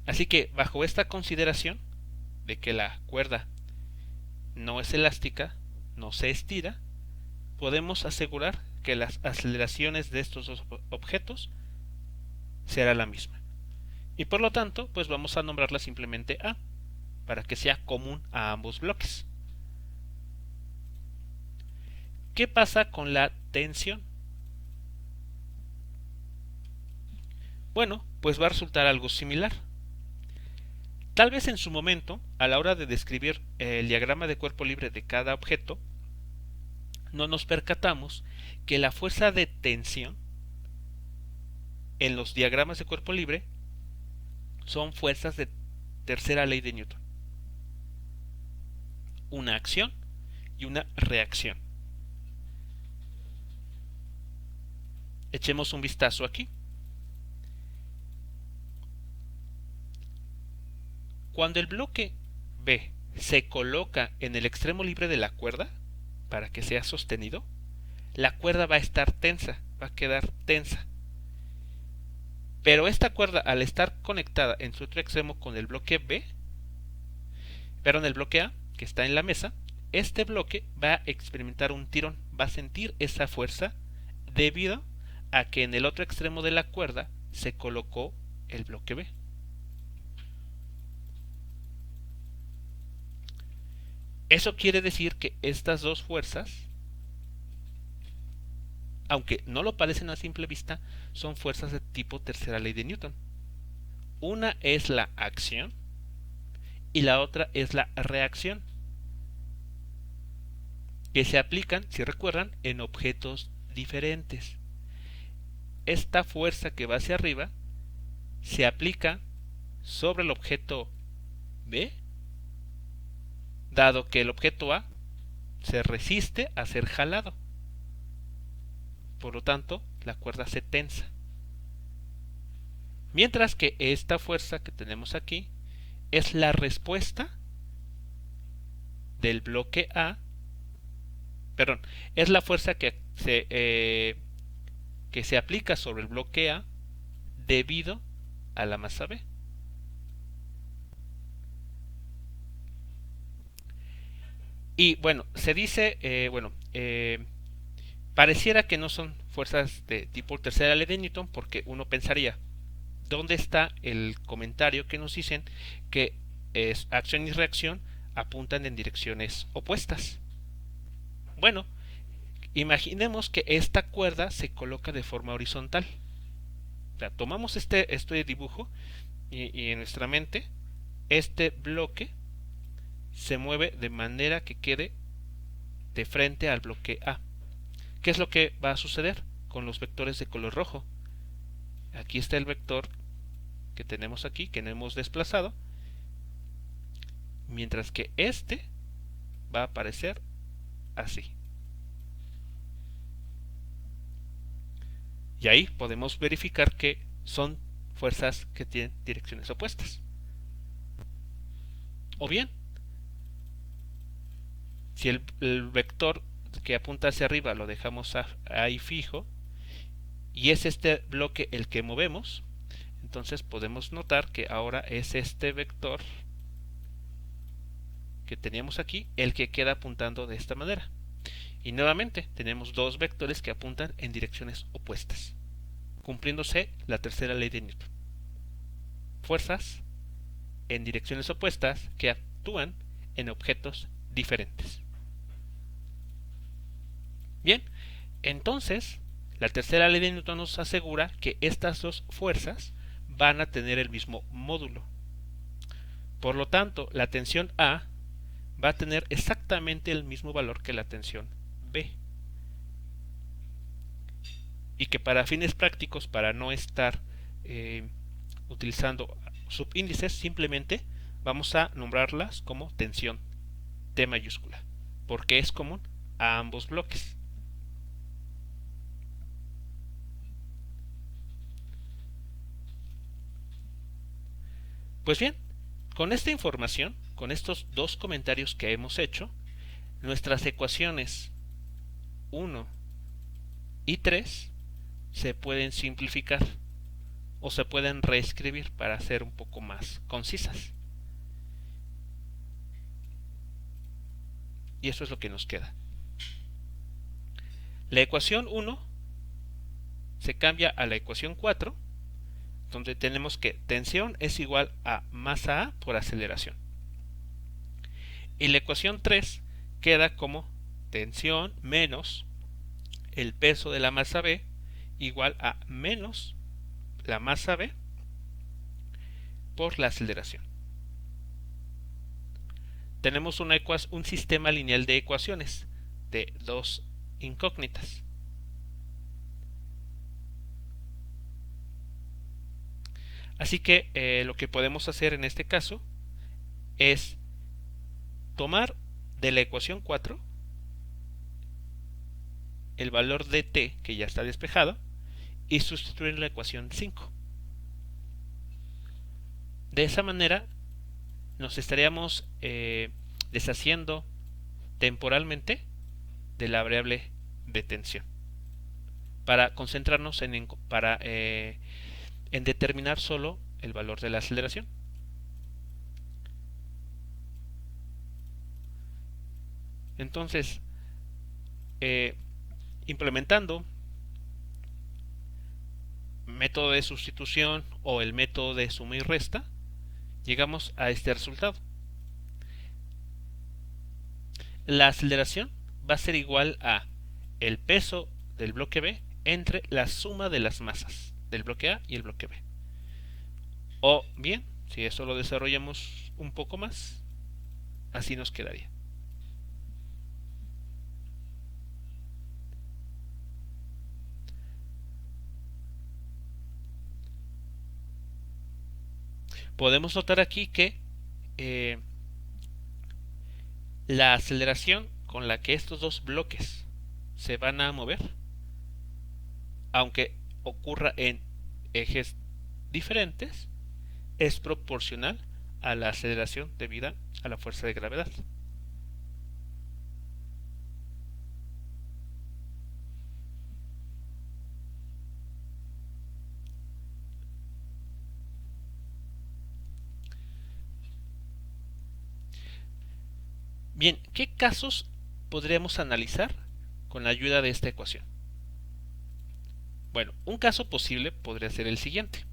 Así que bajo esta consideración de que la cuerda no es elástica, no se estira, podemos asegurar que las aceleraciones de estos dos objetos será la misma. Y por lo tanto, pues vamos a nombrarla simplemente A, para que sea común a ambos bloques. ¿Qué pasa con la tensión? Bueno, pues va a resultar algo similar. Tal vez en su momento, a la hora de describir el diagrama de cuerpo libre de cada objeto, no nos percatamos que la fuerza de tensión en los diagramas de cuerpo libre son fuerzas de tercera ley de Newton. Una acción y una reacción. Echemos un vistazo aquí. Cuando el bloque B se coloca en el extremo libre de la cuerda, para que sea sostenido, la cuerda va a estar tensa, va a quedar tensa. Pero esta cuerda, al estar conectada en su otro extremo con el bloque B, perdón, el bloque A, que está en la mesa, este bloque va a experimentar un tirón, va a sentir esa fuerza debido a que en el otro extremo de la cuerda se colocó el bloque B. Eso quiere decir que estas dos fuerzas, aunque no lo parecen a simple vista, son fuerzas de tipo tercera ley de Newton. Una es la acción y la otra es la reacción, que se aplican, si recuerdan, en objetos diferentes. Esta fuerza que va hacia arriba se aplica sobre el objeto B, dado que el objeto A se resiste a ser jalado. Por lo tanto, la cuerda se tensa. Mientras que esta fuerza que tenemos aquí es la respuesta del bloque A, perdón, es la fuerza que se aplica sobre el bloque A debido a la masa B. Y bueno, se dice, pareciera que no son fuerzas de tipo tercera ley de Newton, porque uno pensaría, ¿dónde está el comentario que nos dicen que acción y reacción apuntan en direcciones opuestas? Bueno, imaginemos que esta cuerda se coloca de forma horizontal. O sea, tomamos este dibujo y en nuestra mente este bloque se mueve de manera que quede de frente al bloque A. ¿Qué es lo que va a suceder con los vectores de color rojo? Aquí está el vector que tenemos aquí, que no hemos desplazado, mientras que este va a aparecer así. Y ahí podemos verificar que son fuerzas que tienen direcciones opuestas. O bien, si el vector que apunta hacia arriba lo dejamos ahí fijo y es este bloque el que movemos, entonces podemos notar que ahora es este vector que teníamos aquí el que queda apuntando de esta manera. Y nuevamente tenemos dos vectores que apuntan en direcciones opuestas, cumpliéndose la tercera ley de Newton. Fuerzas en direcciones opuestas que actúan en objetos diferentes. Bien, entonces la tercera ley de Newton nos asegura que estas dos fuerzas van a tener el mismo módulo. Por lo tanto, la tensión A va a tener exactamente el mismo valor que la tensión B. Y que para fines prácticos, para no estar utilizando subíndices, simplemente vamos a nombrarlas como tensión T mayúscula, porque es común a ambos bloques. Pues bien, con esta información, con estos dos comentarios que hemos hecho, nuestras ecuaciones 1 y 3 se pueden simplificar o se pueden reescribir para ser un poco más concisas. Y eso es lo que nos queda. La ecuación 1 se cambia a la ecuación 4 donde tenemos que tensión es igual a masa A por aceleración. Y la ecuación 3 queda como tensión menos el peso de la masa B igual a menos la masa B por la aceleración. Tenemos un sistema lineal de ecuaciones de dos incógnitas. Así que lo que podemos hacer en este caso es tomar de la ecuación 4 el valor de t, que ya está despejado, y sustituir la ecuación 5. De esa manera nos estaríamos deshaciendo temporalmente de la variable de tensión para concentrarnos en determinar solo el valor de la aceleración. Entonces, implementando método de sustitución o el método de suma y resta, llegamos a este resultado. La aceleración va a ser igual a el peso del bloque B entre la suma de las masas del bloque A y el bloque B. O bien, si eso lo desarrollamos un poco más, así nos quedaría. Podemos notar aquí que la aceleración con la que estos dos bloques se van a mover, aunque ocurra en ejes diferentes, es proporcional a la aceleración debida a la fuerza de gravedad. Bien, ¿qué casos podríamos analizar con la ayuda de esta ecuación? Bueno, un caso posible podría ser el siguiente.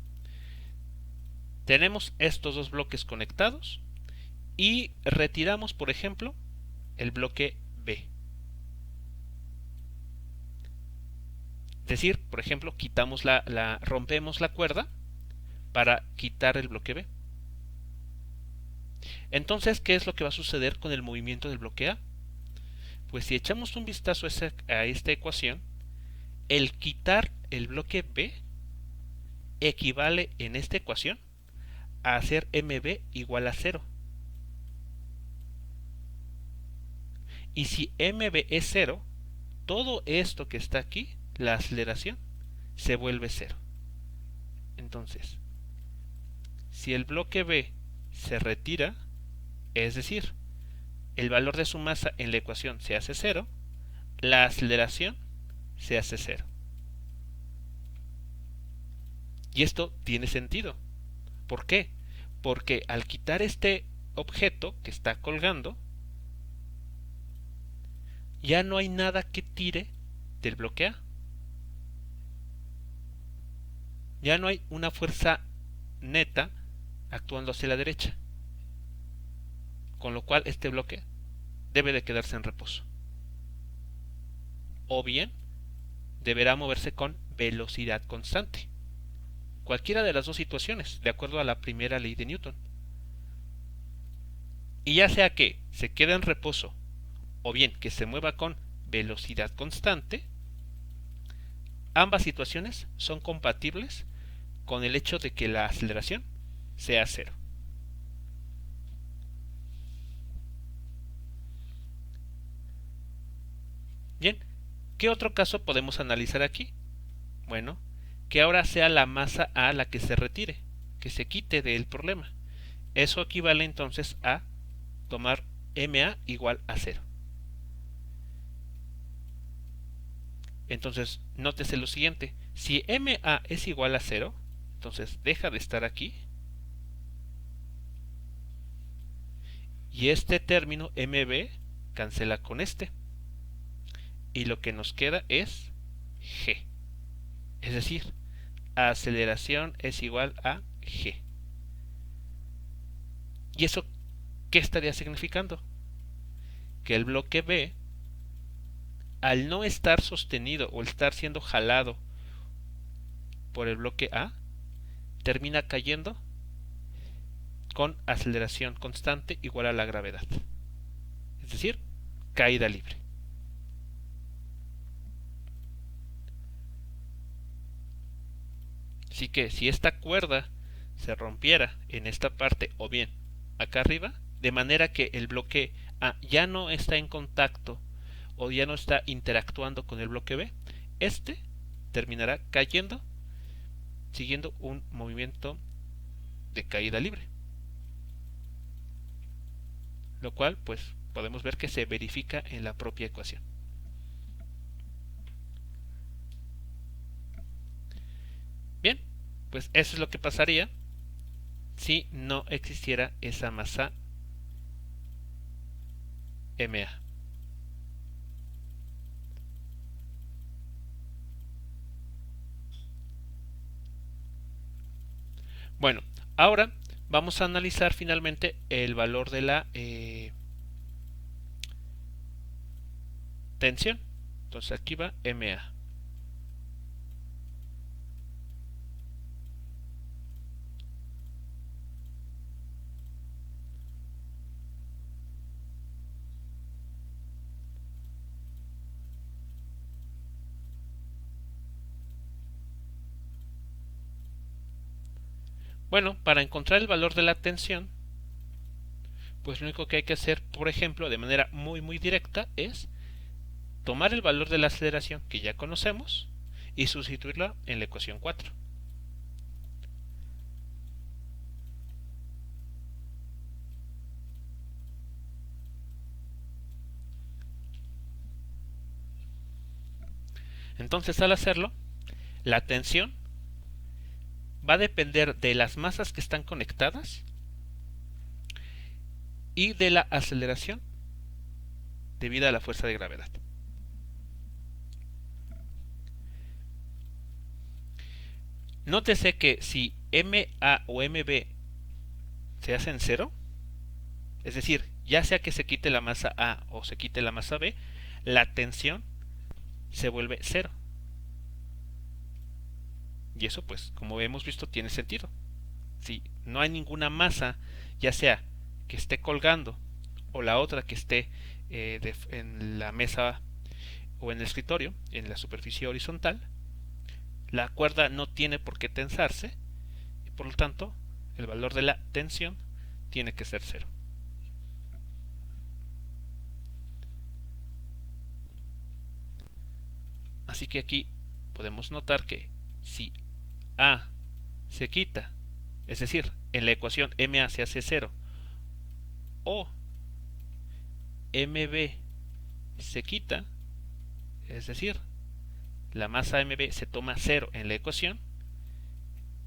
Tenemos estos dos bloques conectados y retiramos, por ejemplo, el bloque B. Es decir, por ejemplo, rompemos la cuerda para quitar el bloque B. Entonces, ¿qué es lo que va a suceder con el movimiento del bloque A? Pues si echamos un vistazo a esta ecuación, el quitar el bloque B equivale en esta ecuación a hacer MB igual a 0. Y si MB es 0, todo esto que está aquí, la aceleración, se vuelve 0. Entonces, si el bloque B se retira, es decir, el valor de su masa en la ecuación se hace 0, la aceleración se hace 0. Y esto tiene sentido. ¿Por qué? Porque al quitar este objeto que está colgando, ya no hay nada que tire del bloque A. Ya no hay una fuerza neta actuando hacia la derecha. Con lo cual este bloque debe de quedarse en reposo. O bien, deberá moverse con velocidad constante. Cualquiera de las dos situaciones, de acuerdo a la primera ley de Newton. Y ya sea que se quede en reposo o bien que se mueva con velocidad constante, ambas situaciones son compatibles con el hecho de que la aceleración sea 0. Bien, ¿qué otro caso podemos analizar aquí? Bueno, que ahora sea la masa A la que se retire, que se quite del problema. Eso equivale entonces a tomar MA igual a 0. Entonces, nótese lo siguiente. Si MA es igual a 0, entonces deja de estar aquí. Y este término MB cancela con este. Y lo que nos queda es G. Es decir, aceleración es igual a G. ¿Y eso qué estaría significando? Que el bloque B, al no estar sostenido o estar siendo jalado por el bloque A, termina cayendo con aceleración constante igual a la gravedad. Es decir, caída libre. Así que si esta cuerda se rompiera en esta parte o bien acá arriba, de manera que el bloque A ya no está en contacto o ya no está interactuando con el bloque B, este terminará cayendo siguiendo un movimiento de caída libre, lo cual pues podemos ver que se verifica en la propia ecuación. Bien, pues eso es lo que pasaría si no existiera esa masa MA. Bueno, ahora vamos a analizar finalmente el valor de la tensión. Entonces aquí va MA. Bueno, para encontrar el valor de la tensión, pues lo único que hay que hacer, por ejemplo, de manera muy directa, es tomar el valor de la aceleración que ya conocemos y sustituirla en la ecuación 4. Entonces, al hacerlo, la tensión va a depender de las masas que están conectadas y de la aceleración debido a la fuerza de gravedad. Nótese que si MA o MB se hacen cero, es decir, ya sea que se quite la masa A o se quite la masa B, la tensión se vuelve cero. Y eso, pues, como hemos visto, tiene sentido. Si no hay ninguna masa, ya sea que esté colgando o la otra que esté en la mesa o en el escritorio, en la superficie horizontal, la cuerda no tiene por qué tensarse y por lo tanto el valor de la tensión tiene que ser cero. Así que aquí podemos notar que si A se quita, es decir, en la ecuación MA se hace cero o MB se quita, es decir, la masa MB se toma cero en la ecuación,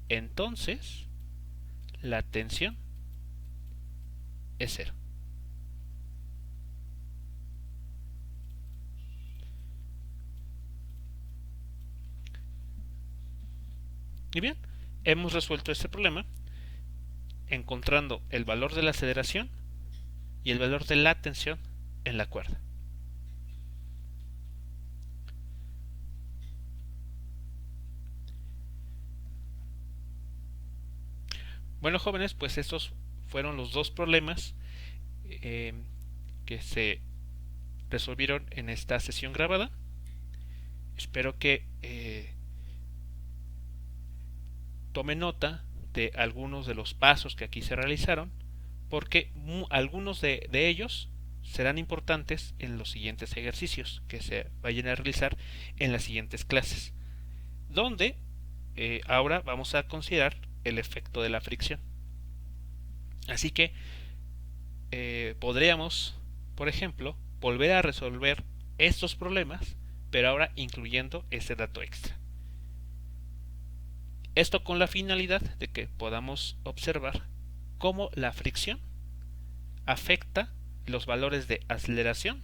entonces la tensión es cero. Y bien, hemos resuelto este problema encontrando el valor de la aceleración y el valor de la tensión en la cuerda. Bueno, jóvenes, pues estos fueron los dos problemas que se resolvieron en esta sesión grabada. Espero que tome nota de algunos de los pasos que aquí se realizaron, porque algunos de ellos serán importantes en los siguientes ejercicios que se vayan a realizar en las siguientes clases, donde ahora vamos a considerar el efecto de la fricción. Así que podríamos, por ejemplo, volver a resolver estos problemas, pero ahora incluyendo ese dato extra. Esto con la finalidad de que podamos observar cómo la fricción afecta los valores de aceleración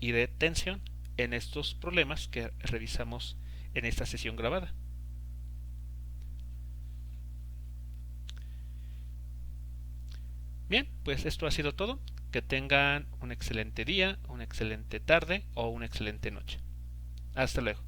y de tensión en estos problemas que revisamos en esta sesión grabada. pues esto ha sido todo. Que tengan un excelente día, una excelente tarde o una excelente noche. Hasta luego.